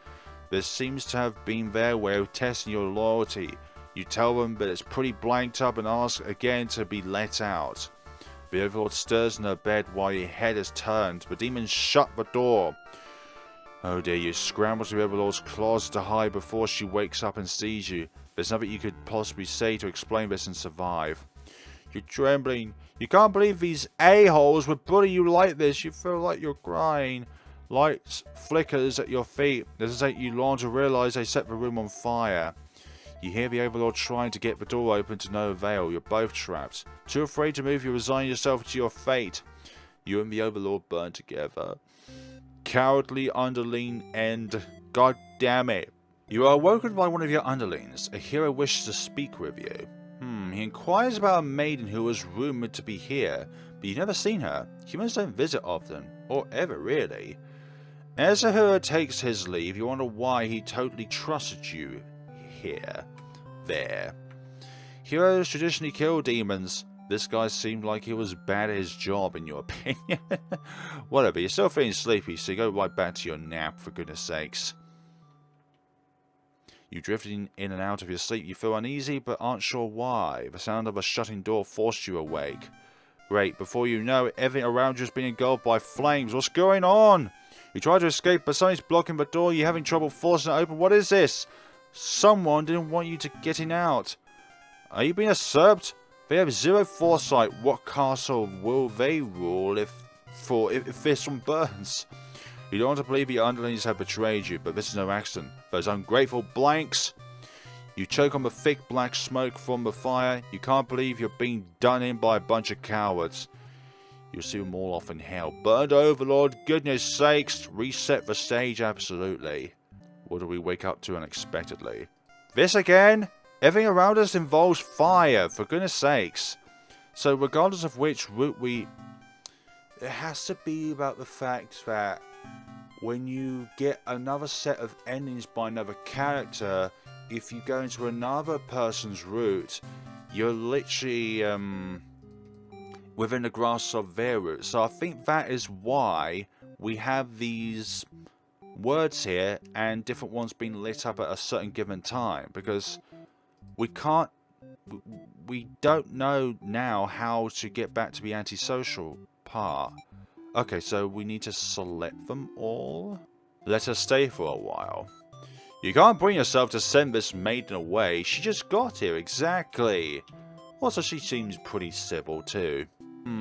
This seems to have been their way of testing your loyalty. You tell them that it's pretty blanked up and ask again to be let out. The Overlord stirs in her bed while your head is turned. The demons shut the door. Oh dear, you scramble to the Overlord's claws to hide before she wakes up and sees you. There's nothing you could possibly say to explain this and survive. You're trembling. You can't believe these a-holes would bully you like this. You feel like you're crying. Lights flickers at your feet. It doesn't take you long to realize they set the room on fire. You hear the Overlord trying to get the door open to no avail. You're both trapped. Too afraid to move, you resign yourself to your fate. You and the Overlord burn together. Cowardly underling and god damn it. You are awoken by one of your underlings. A hero wishes to speak with you. He inquires about a maiden who was rumoured to be here, but you've never seen her. Humans don't visit often, or ever really. As the hero takes his leave, you wonder why he totally trusted you there. Heroes traditionally kill demons. This guy seemed like he was bad at his job, in your opinion. Whatever, you're still feeling sleepy, so you go right back to your nap, for goodness sakes. You drifting in and out of your sleep. You feel uneasy, but aren't sure why. The sound of a shutting door forced you awake. Great, before you know it, everything around you is being engulfed by flames. What's going on? You try to escape, but something's blocking the door. You're having trouble forcing it open. What is this? Someone didn't want you to getting out. Are you being usurped? They have zero foresight. What castle will they rule if this one burns? You don't want to believe your underlings have betrayed you, but this is no accident. Those ungrateful blanks. You choke on the thick black smoke from the fire. You can't believe you're being done in by a bunch of cowards. You'll see them all off in hell. Burned overlord, goodness sakes, reset the stage, absolutely. What do we wake up to unexpectedly? This again? Everything around us involves fire, for goodness sakes. So regardless of which route it has to be about the fact that when you get another set of endings by another character, if you go into another person's route, you're literally within the grasp of their route. So I think that is why we have these words here and different ones being lit up at a certain given time, because we don't know now how to get back to the antisocial part. Okay, so we need to select them all. Let her stay for a while. You can't bring yourself to send this maiden away. She just got here, exactly. Also, she seems pretty civil too.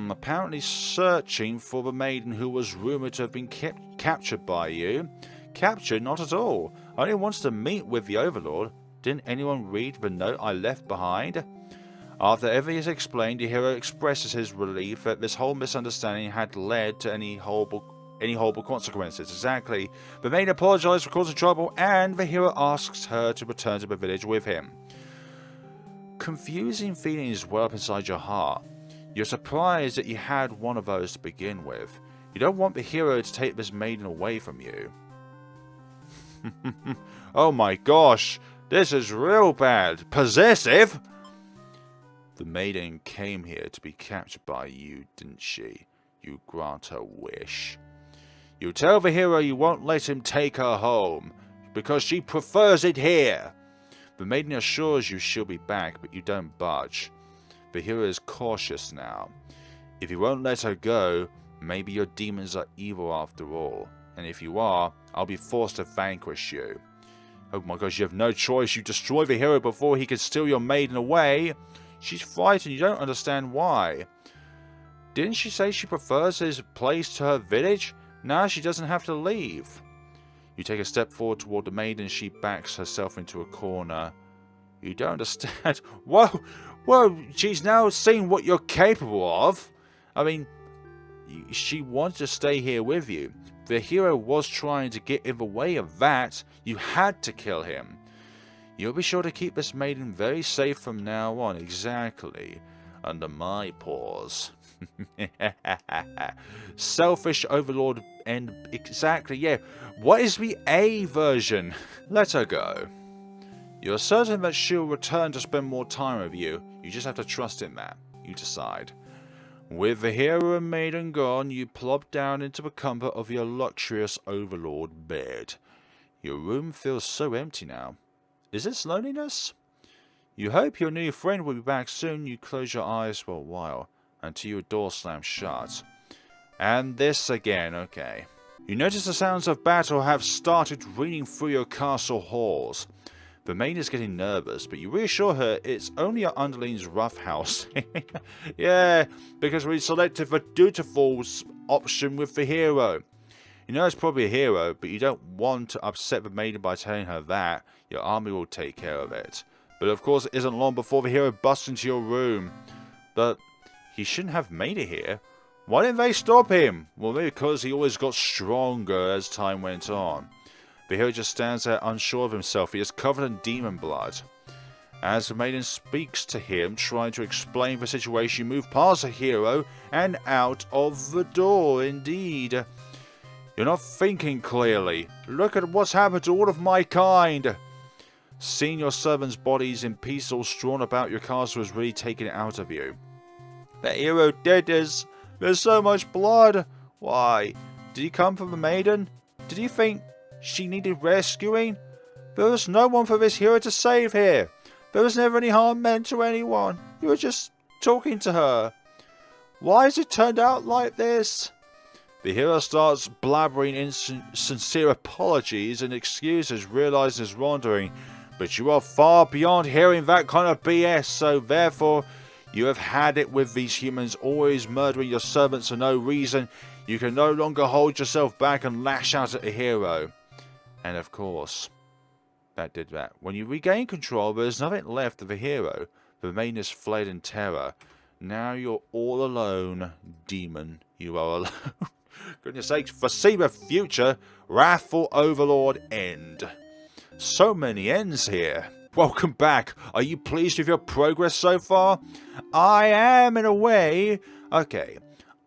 Apparently searching for the maiden who was rumoured to have been captured by you. Captured? Not at all. Only wants to meet with the overlord. Didn't anyone read the note I left behind? After everything is explained, the hero expresses his relief that this whole misunderstanding had led to any horrible consequences. Exactly. The maiden apologizes for causing trouble, and the hero asks her to return to the village with him. Confusing feelings well up inside your heart. You're surprised that you had one of those to begin with. You don't want the hero to take this maiden away from you. Oh my gosh, this is real bad. Possessive? The maiden came here to be captured by you, didn't she? You grant her wish. You tell the hero you won't let him take her home, because she prefers it here. The maiden assures you she'll be back, but you don't budge. The hero is cautious now. If you won't let her go, maybe your demons are evil after all. And if you are, I'll be forced to vanquish you. Oh my gosh, you have no choice. You destroy the hero before he can steal your maiden away. She's frightened. You don't understand why. Didn't she say she prefers his place to her village? Now she doesn't have to leave. You take a step forward toward the maiden. She backs herself into a corner. You don't understand. Whoa! Whoa! She's now seen what you're capable of. I mean, she wanted to stay here with you. The hero was trying to get in the way of that. You had to kill him. You'll be sure to keep this maiden very safe from now on. Exactly. Under my paws. Selfish overlord and exactly, yeah. What is the A version? Let her go. You're certain that she'll return to spend more time with you. You just have to trust in that. You decide. With the hero and maiden gone, you plop down into the comfort of your luxurious overlord bed. Your room feels so empty now. Is this loneliness? You hope your new friend will be back soon. You close your eyes for a while until your door slams shut. And this again, okay. You notice the sounds of battle have started ringing through your castle halls. The maiden is getting nervous, but you reassure her it's only your underling's roughhouse. Yeah, because we selected the dutiful option with the hero. You know it's probably a hero, but you don't want to upset the maiden by telling her that. Your army will take care of it. But of course it isn't long before the hero busts into your room. But he shouldn't have made it here. Why didn't they stop him? Well, maybe because he always got stronger as time went on. The hero just stands there unsure of himself. He is covered in demon blood. As the maiden speaks to him, trying to explain the situation, you move past the hero and out of the door. Indeed. You're not thinking clearly. Look at what's happened to all of my kind. Seeing your servants' bodies in pieces all strewn about your castle has really taken it out of you. The hero did this. There's so much blood. Why? Did he come for the maiden? Did he think she needed rescuing? There was no one for this hero to save here. There was never any harm meant to anyone. You were just talking to her. Why has it turned out like this? The hero starts blabbering insincere apologies and excuses, realizing his wrongdoing. But you are far beyond hearing that kind of BS, so therefore you have had it with these humans always murdering your servants for no reason. You can no longer hold yourself back and lash out at the hero. And of course, that did that. When you regain control, there is nothing left of the hero. The maiden has fled in terror. Now you're all alone, demon. You are alone. Goodness sakes, foreseeable future, wrathful overlord end. So many ends here. Welcome back. Are you pleased with your progress so far? I am, in a way. Okay,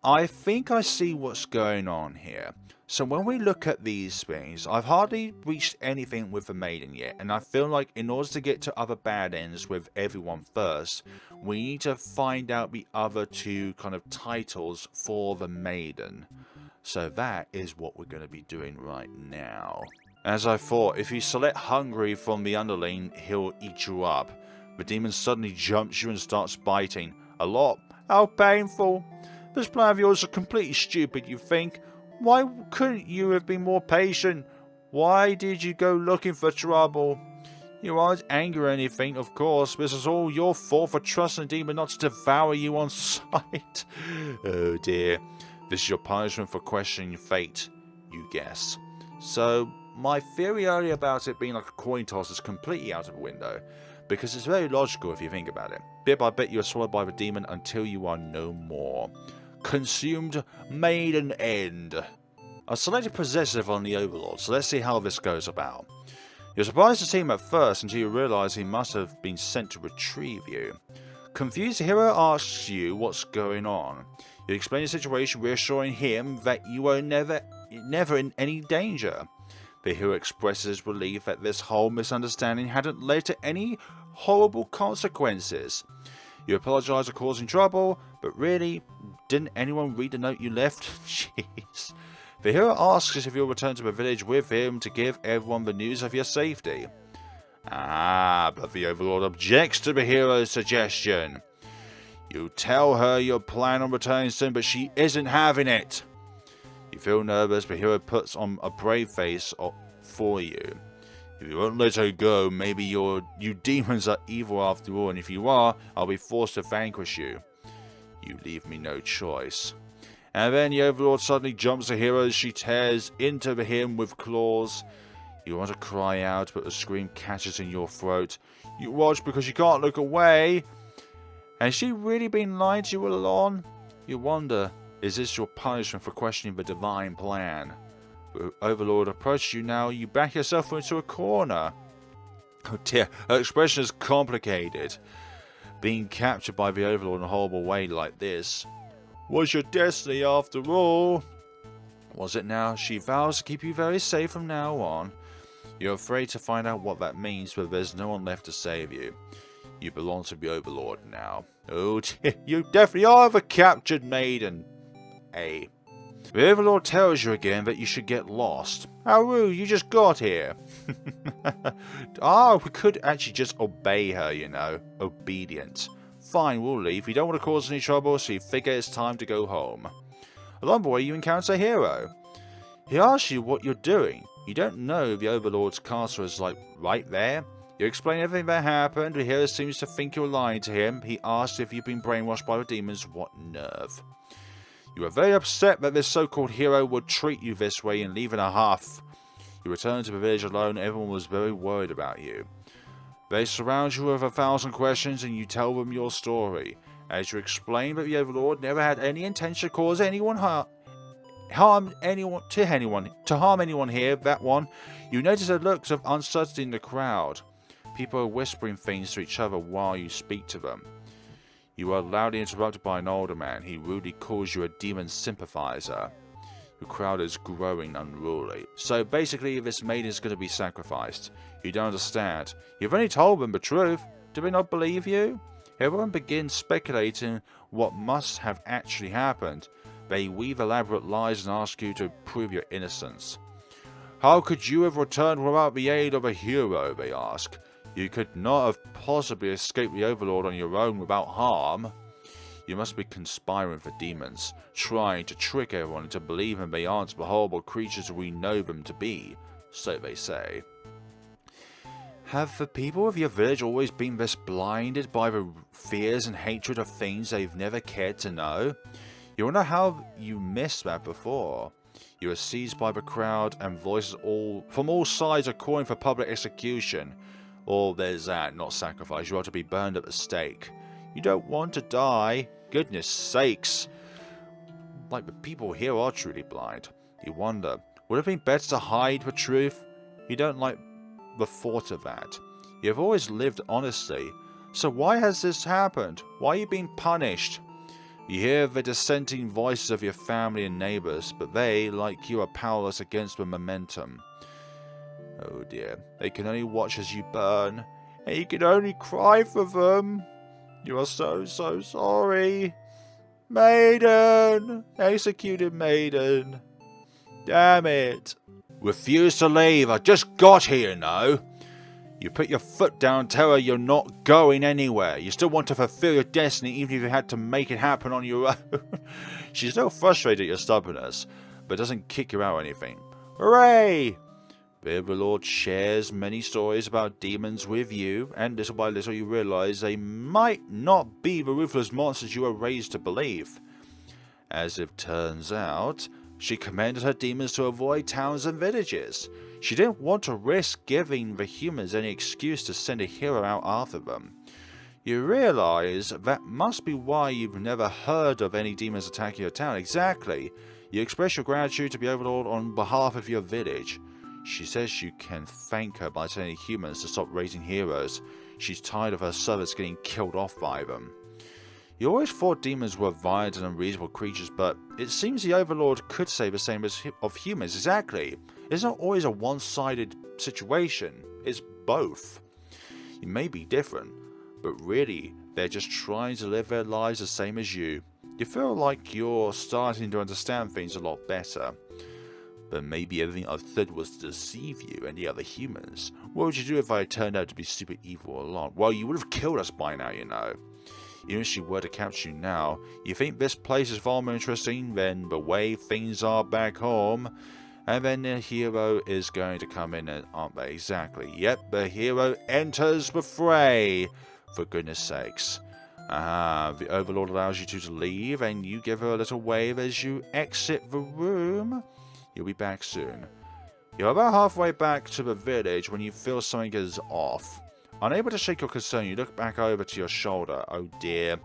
I think I see what's going on here. So when we look at these things, I've hardly reached anything with the maiden yet, and I feel like in order to get to other bad ends with everyone first, we need to find out the other two kind of titles for the maiden. So that is what we're going to be doing right now. As I thought, if you select hungry from the underling, he'll eat you up. The demon suddenly jumps you and starts biting. A lot. How painful. This plan of yours is completely stupid, you think? Why couldn't you have been more patient? Why did you go looking for trouble? You aren't angry or anything, of course. This is all your fault for trusting the demon not to devour you on sight. Oh dear. This is your punishment for questioning fate, you guess. So, my theory earlier about it being like a coin toss is completely out of the window, because it's very logical if you think about it. Bit by bit you are swallowed by the demon until you are no more. Consumed maiden end. I selected possessive on the overlord, so let's see how this goes about. You're surprised to see him at first until you realise he must have been sent to retrieve you. Confused, the hero asks you what's going on. You explain the situation, reassuring him that you are never in any danger. The hero expresses relief that this whole misunderstanding hadn't led to any horrible consequences. You apologise for causing trouble, but really, didn't anyone read the note you left? Jeez. The hero asks if you'll return to the village with him to give everyone the news of your safety. Ah, but the overlord objects to the hero's suggestion. You tell her you plan on returning soon, but she isn't having it. You feel nervous, but the hero puts on a brave face for you. If you won't let her go, maybe you demons are evil after all, and if you are, I'll be forced to vanquish you. You leave me no choice. And then the overlord suddenly jumps the hero as she tears into him with claws. You want to cry out, but the scream catches in your throat. You watch because you can't look away. Has she really been lying to you all along? You wonder, is this your punishment for questioning the divine plan? The overlord approaches you now, you back yourself into a corner. Oh dear, her expression is complicated. Being captured by the overlord in a horrible way like this was your destiny after all. Was it now? She vows to keep you very safe from now on. You're afraid to find out what that means, but there's no one left to save you. You belong to the overlord now. Oh dear, you definitely are the captured maiden. The overlord tells you again that you should get lost. How rude, you just got here. We could actually just obey her, you know. Obedient. Fine, we'll leave. We don't want to cause any trouble, so you figure it's time to go home. Along the way, you encounter a hero. He asks you what you're doing. You don't know the overlord's castle is like right there. You explain everything that happened. The hero seems to think you're lying to him. He asks if you've been brainwashed by the demons. What nerve. You are very upset that this so-called hero would treat you this way and leave in a huff. You return to the village alone. Everyone was very worried about you. They surround you with 1,000 questions and you tell them your story. As you explain that the overlord never had any intention to cause anyone harm anyone here, that one, you notice a look of uncertainty in the crowd. People are whispering things to each other while you speak to them. You are loudly interrupted by an older man. He rudely calls you a demon sympathizer. The crowd is growing unruly. So basically this maiden is going to be sacrificed. You don't understand. You've only told them the truth. Do they not believe you? Everyone begins speculating what must have actually happened. They weave elaborate lies and ask you to prove your innocence. How could you have returned without the aid of a hero, they ask. You could not have possibly escaped the overlord on your own without harm. You must be conspiring for demons, trying to trick everyone into believing they aren't the horrible creatures we know them to be, so they say. Have the people of your village always been this blinded by the fears and hatred of things they've never cared to know? You wonder how you missed that before. You are seized by the crowd and voices from all sides are calling for public execution. Or there's that, not sacrifice. You are to be burned at the stake. You don't want to die. goodness sakes. Like, the people here are truly blind. You wonder, would it have been better to hide the truth? You don't like the thought of that. You've always lived honestly. So why has this happened? Why are you being punished? You hear the dissenting voices of your family and neighbours, but they, like you, are powerless against the momentum. Oh dear, they can only watch as you burn, and you can only cry for them. You are so sorry. Maiden! Executed Maiden. Damn it. Refuse to leave, I just got here, no? You put your foot down, tell her you're not going anywhere. You still want to fulfill your destiny even if you had to make it happen on your own. She's still frustrated at your stubbornness, but doesn't kick you out or anything. Hooray! The overlord shares many stories about demons with you, and little by little you realise they might not be the ruthless monsters you were raised to believe. As it turns out, she commanded her demons to avoid towns and villages. She didn't want to risk giving the humans any excuse to send a hero out after them. You realise that must be why you've never heard of any demons attacking your town. Exactly. You express your gratitude to the overlord on behalf of your village. She says you can thank her by telling humans to stop raising heroes. She's tired of her servants getting killed off by them. You always thought demons were violent and unreasonable creatures, but it seems the overlord could say the same of humans. Exactly. It's not always a one-sided situation. It's both. You may be different, but really, they're just trying to live their lives the same as you. You feel like you're starting to understand things a lot better. But maybe everything I've said was to deceive you and the other humans. What would you do if I turned out to be super evil all along? Well, you would have killed us by now, you know. Even if she were to capture you now, you think this place is far more interesting than the way things are back home. And then the hero is going to come in, aren't they? Exactly. Yep, the hero enters the fray. For goodness sakes. The overlord allows you to leave, and you give her a little wave as you exit the room. You'll be back soon. You're about halfway back to the village when you feel something is off. Unable to shake your concern, you look back over to your shoulder. Oh dear.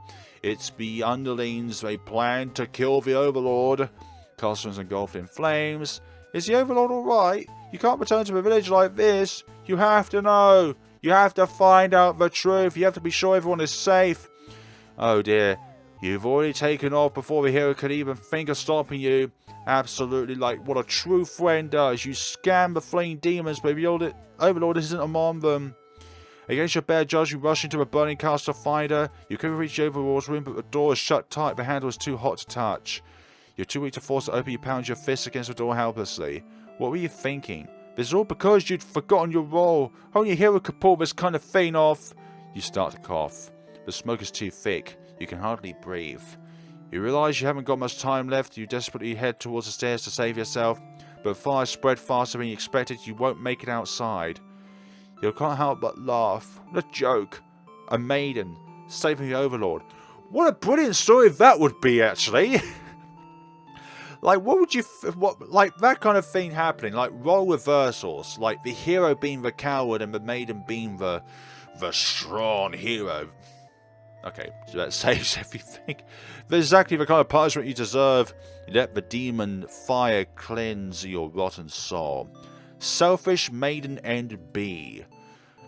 It's the underlings. They plan to kill the overlord. Castle is engulfed in flames. Is the overlord alright? You can't return to the village like this. You have to know. You have to find out the truth. You have to be sure everyone is safe. Oh dear. You've already taken off before the hero could even think of stopping you. Absolutely, like what a true friend does. You scam the fleeing demons, but the overlord isn't among them. Against your better judge, you rush into a burning castle to find her. You could reach the overlord's room, but the door is shut tight. The handle is too hot to touch. You're too weak to force it open. You pound your fists against the door helplessly. What were you thinking? This is all because you'd forgotten your role. Only a hero could pull this kind of thing off. You start to cough. The smoke is too thick. You can hardly breathe. You realise you haven't got much time left. You desperately head towards the stairs to save yourself, but the fire spread faster than you expected. You won't make it outside. You can't help but laugh. What a joke. A maiden saving the overlord. What a brilliant story that would be, actually. Like, what would you... like, that kind of thing happening. Like, role reversals. Like, the hero being the coward and the maiden being the strong hero. Okay, so that saves everything. That's exactly the kind of punishment you deserve. Let the demon fire cleanse your rotten soul. Selfish Maiden and B.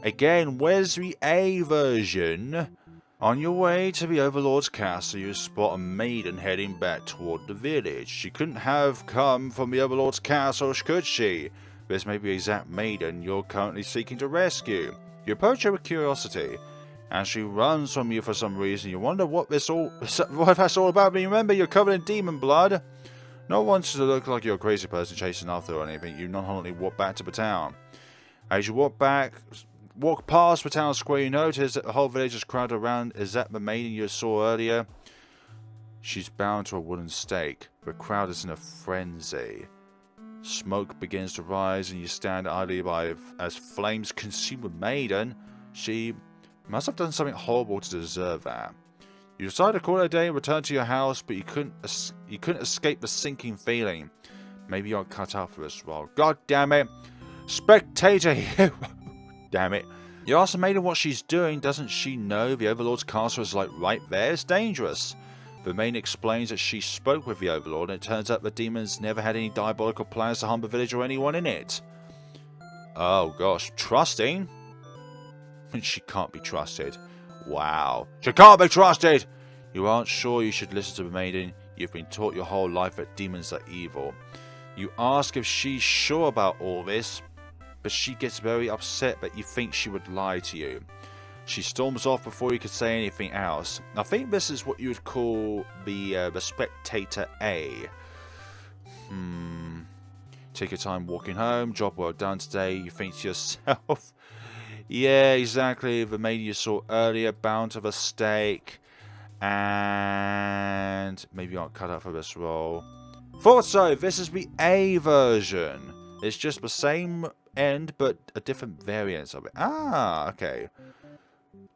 Again, where's the A version? On your way to the Overlord's castle, you spot a maiden heading back toward the village. She couldn't have come from the Overlord's castle, could she? This may be the exact maiden you're currently seeking to rescue. You approach her with curiosity, and she runs from you for some reason. You wonder what that's all about, but you remember you're covered in demon blood. No one wants to look like you're a crazy person chasing after or anything. You nonchalantly walk back to the town. As you walk past the town square, you notice that the whole village is crowded around. Is that the maiden you saw earlier? She's bound to a wooden stake. The crowd is in a frenzy. Smoke begins to rise, and you stand idly by as flames consume the maiden. She must have done something horrible to deserve that. You decide to call it a day and return to your house, but you couldn't escape the sinking feeling. Maybe you're cut out for this role. God damn it! Spectator hero! Damn it. You ask the maiden what she's doing. Doesn't she know the Overlord's castle is like right there? It's dangerous. The maiden explains that she spoke with the overlord, and it turns out the demons never had any diabolical plans to harm the village or anyone in it. Oh gosh, trusting? She can't be trusted. Wow, she can't be trusted! You aren't sure you should listen to the maiden. You've been taught your whole life that demons are evil. You ask if she's sure about all this, but she gets very upset that you think she would lie to you. She storms off before you could say anything else. I think this is what you would call the spectator A. Take your time walking home. Job well done today. You think to yourself, yeah, exactly. The maiden you saw earlier, bound to the stake. And maybe you aren't cut out for this role. Thought so. This is the A version. It's just the same end, but a different variant of it. Ah, okay.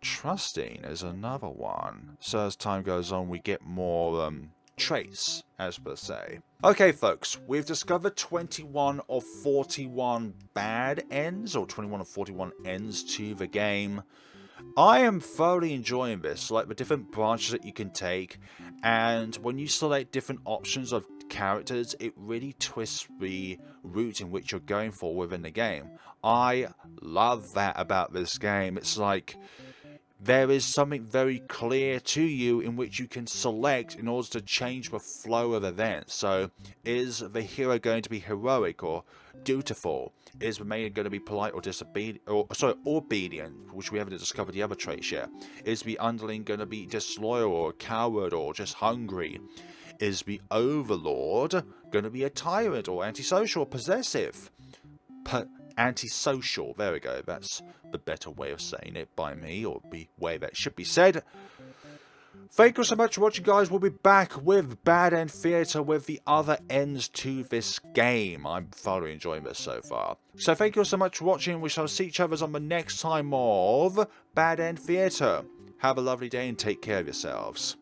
Trusting is another one. So as time goes on, we get more traits, as per se. Okay, folks, we've discovered 21 of 41 bad ends, or 21 of 41 ends to the game. I am thoroughly enjoying this, like the different branches that you can take, and when you select different options of characters, it really twists the route in which you're going for within the game. I love that about this game. It's like there is something very clear to you in which you can select in order to change the flow of events. So, is the hero going to be heroic or dutiful? Is the maiden going to be polite or obedient, which we haven't discovered the other traits yet? Is the underling going to be disloyal or a coward or just hungry? Is the overlord going to be a tyrant or antisocial or possessive? Antisocial, there we go, that's the better way of saying it by me, or the way that should be said. Thank you so much for watching, guys. We'll be back with Bad End Theatre with the other ends to this game. I'm thoroughly enjoying this so far. So thank you so much for watching. We shall see each other on the next time of Bad End Theatre. Have a lovely day and take care of yourselves.